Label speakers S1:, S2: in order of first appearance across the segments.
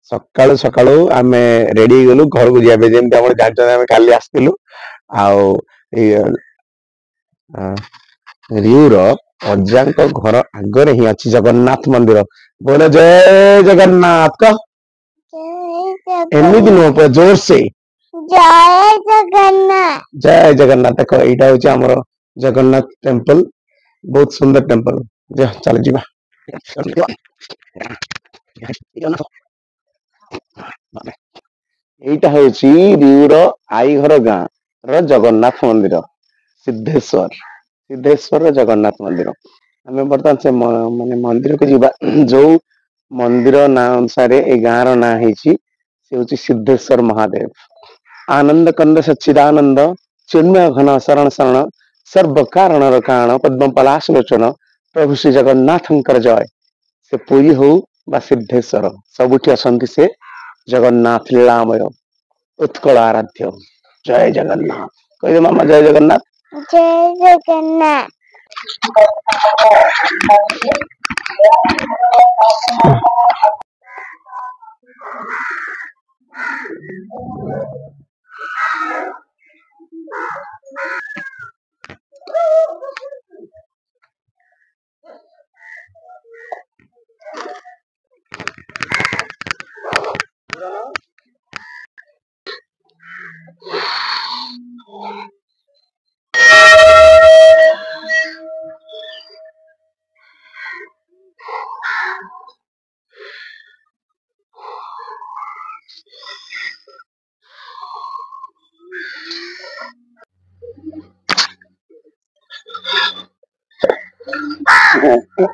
S1: सकाळु सकाळु आमे रेडी गलु घर को जिया जेमती हम जानते आमे काली आस्तिलु आउ रिउर अजांक घर आगरे ही अच्छी जगन्नाथ मंदिर बोले जय जगन्नाथ का एमती नुह जोर से
S2: जय जगन्नाथ।
S1: जय जगन्नाथ देखो यहाँ हूँ आमर जगन्नाथ टेम्पल बहुत सुंदर टेम्पल चल जीवा এইটা হচ্ছে রিউর आई घर गाँ र जगन्नाथ मंदिर सिद्धेश्वर सिद्धेश्वर जगन्नाथ मंदिर आम बर्तमान से माने मंदिर को जीवा जो मंदिर ना अनुसार ए गाँ रो ना से हूँ सिद्धेश्वर महादेव आनंद कंद सच्चिदानंद चिन्मय घन शरण शरण सर्व कारण कारण पद्म पलाश लोचन प्रभु श्री जगन्नाथ जय से पुरी हो बा सिद्धेश्वर सबुठी असंति से जगन्नाथ लीलामय उत्कल आराध्य जय जगन्नाथ कह दे मामा जय जगन्नाथ।
S2: जय जगन्नाथ।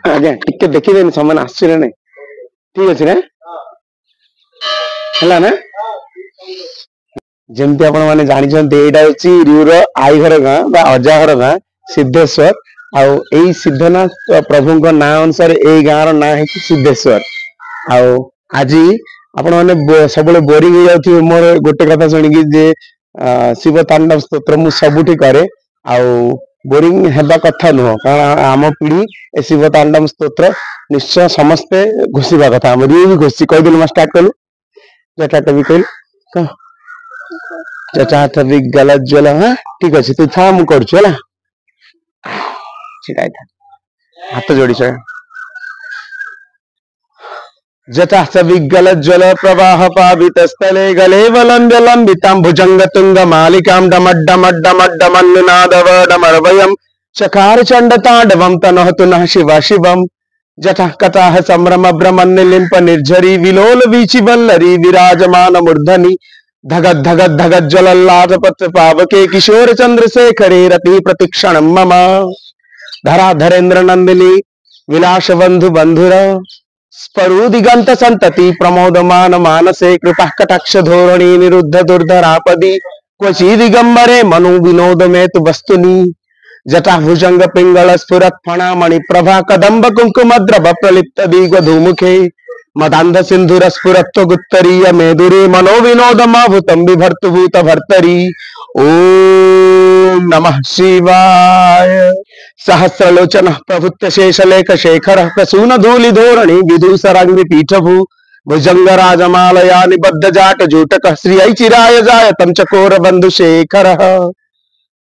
S1: आज्ञा टिके देखिदेनि समान आसुरे नै ठीक अछि ना हला ना जेमती आपण माने जानि छन्ते एटा अछि रिउर आई घर गाँ बा अजा घर गाँ सिद्धेश्वर आउ एई सिद्धनाथ प्रभु को नाम अनुसार एई गाँ रो ना है सिद्धेश्वर आउ आजी आपण माने सबले बोरिंग हो जाउथि मोर गोटे कथा सुनि कि जे शिव तांडव स्तोत्र मु सबुठी करे आउ बोरिंग हेबा कथा नुह कारण आम पीढ़ी ए शिव तांडव स्तोत्र निश्चय समस्ते घोषिबा कथा हम भी घोषि कह दिल स्टार्ट कलु जटा भी कहल जटा भी गलत ज्वल हाँ ठीक अच्छे तू था मु करुला हाथ जोड़ी जटा विगल ज्वल प्रवाह पावित स्थले गले वलंब्य लंबितां भुजंग तुंग मालिकां डमड्डमड्डमड्डमन्नुनादवडमर्वयम् चकार चंड तांडवं तनहतु नः शिवा शिवम् जटा कटाह संभ्रम भ्रमन्निलिम्प निर्झरी विलोल वीचि वल्लरी विराजमान मूर्धनि धगत धगत धगत ज्वलल्लाट पत्र पावके किशोर चंद्रशेखरे रति प्रतिक्षणं मम धरा धरेन्द्र नंदिनी विलास बंधु बंधुर स्परु दिगंत संतति प्रमोदमान मानसे कृपा कटाक्ष धोरणी निरुद्ध दुर्धरापदी क्वचि दिगंबरे मनु विनोद में तु वस्तुनि जटा भुजंग पिंगल स्फुरत फणा मणि प्रभा कदंब कुंकुमद्रव प्रलिप्त दीग धूमुखे मदांध सिंधुर स्फुरत्व गुत्तरीय मेदुरे मनो विनोद माभूतम विभर्तु भूत भर्तरी ओम नमः शिवाय सहस्रलोचन प्रभुत्व शेषलेख शेखर प्रसून धूलि धोरणी विदूसरांगि पीठभू भुजंग राजमालया निबद्ध जाट जूटक श्री चिराय जायतम चकोर बंधु शेखर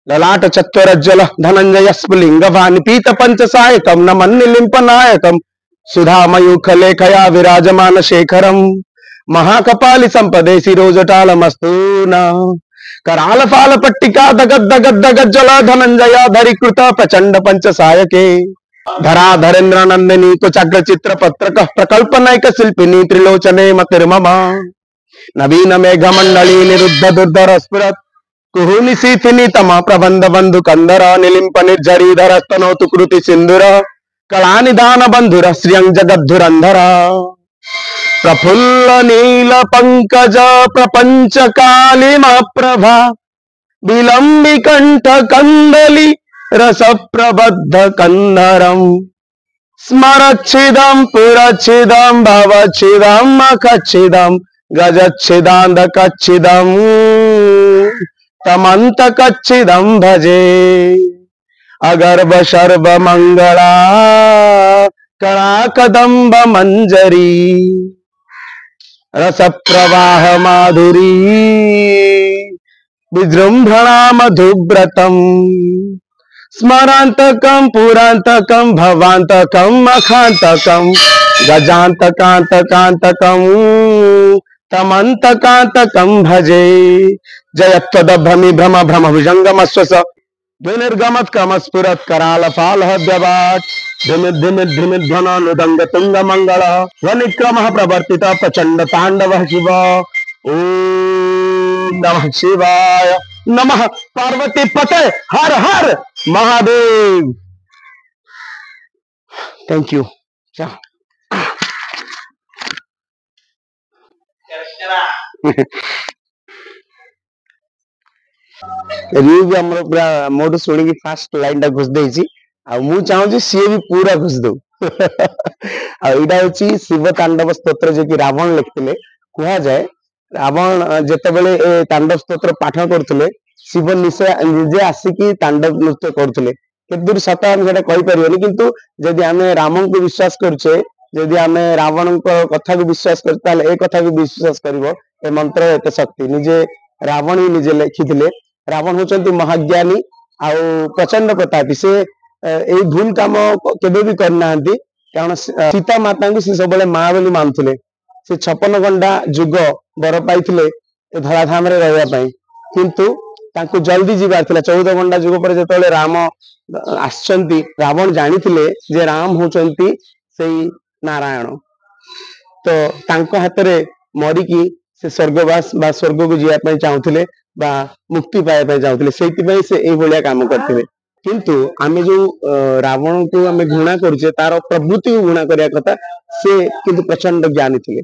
S1: ललाट चत्वरज्जल धनंजय स्फुलिंग भानिपीत पंच सायकम नमन्निलिंप नायकम सुधा मयूख लेखया विराजमान शेखरम महाकपालि संपदे शिरोजटालमस्तून कराल फाल पट्टिका दगद दगद दगद जल धनंजय धरीकृत प्रचंड पंच सायके धरा धरेन्द्र नंदिनी कुचाग्र चित्र पत्रक प्रकल्प नैक शिल्पिनी त्रिलोचने मतिर्मम नवीन मेघ मंडली निरुद्ध दुर्धर स्फुरत कुहुनि सीथिनी तम प्रबंध बंधु कंदर निलिंप निर्झरीधर स्तनोतु कृति सिंधुर कला निधान बंधुर श्रियं जगद्धुरंधर प्रफुल्ल नील पंकज प्रपंच कालिमा प्रभा विलंबि कंठ कंदली रस प्रबद्ध कंदरम स्मरच्छिदं पुरच्छिदं भवच्छिदं मखच्छिदं गजच्छिदांधकच्छिदं तमंतकच्छिदं भजे अगर्भ शर्व मंगला कड़ा कदम्ब मंजरी रस प्रवाह माधुरी विजृंभणा मधुव्रतम स्मरांतकम पुरांतकम भवांतकम अखांतकम गजांतकांतकांतकम तमंतकांतकम भजे जयत्वदभ्रमि भ्रम भ्रम भुजंगमस्वस विनिर्गमत कमस्फुरत् कराल फाल व्यवाट धिमित धिमित धिमित ध्वनुदंग तुंग मंगल वनिक्रम प्रवर्तित प्रचंड तांडव शिव ओम नमः शिवाय नमः पार्वती पते हर हर महादेव थैंक यू रिव्यू भी हमर पूरा मोटू सुनी की फास्ट लाइन टा घुस देछि आ मु चाहू सी भी पूरा घुस दो आ इडा होची शिव तांडव स्तोत्र जे कि रावण लिखथिले कुहा जाए रावण जेतेबेले ए तांडव स्तोत्र पाठ करथले शिव निजे आसिकी तांडव नृत्य करथले केदूर सत हम सेटा कहि परिबनी किंतु जदि हमें रामन को विश्वास करछे जदि हमें रावण को कथा को विश्वास करता ताले ए कथा को विश्वास करबो ए मंत्र एते शक्ति निजे रावण ही निजे लिखिथिले रावण होचंती महाज्ञानी आउ प्रचंड प्रतापी से ए भूल काम केबे भी करना कारण सीता माता को से सब माँ बोली मानुले से 56 घंटा जुग बर पाई धराधाम रे रहबा पई किंतु तांको जल्दी जीवार थिला 14 घंटा जुग पर जेतले राम आछंती रावण जानिथिले जे राम होचंती सेई नारायण तो तांको हाथ रे मरी की से स्वर्गवास बा स्वर्ग को जीवा पई चाहुथिले बा मुक्ति पाए पई चाहुथिले सेति पई से ए भलिया काम करथिले किंतु आमे जो रावण को आमे घृणा करछे तार प्रवृत्ति को घृणा करिया कथा से किंतु प्रचंड ज्ञानी थिले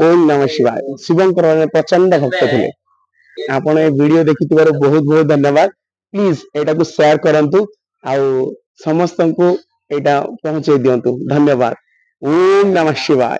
S1: ओम नमः शिवाय शिवंकर प्रचंड भक्त थिले आपण ए वीडियो देखिथिबार बहुत बहुत धन्यवाद प्लीज एटा को शेयर करंतु आउ समस्त को एटा पहुंचे दियंतु धन्यवाद ओम नमः शिवाय।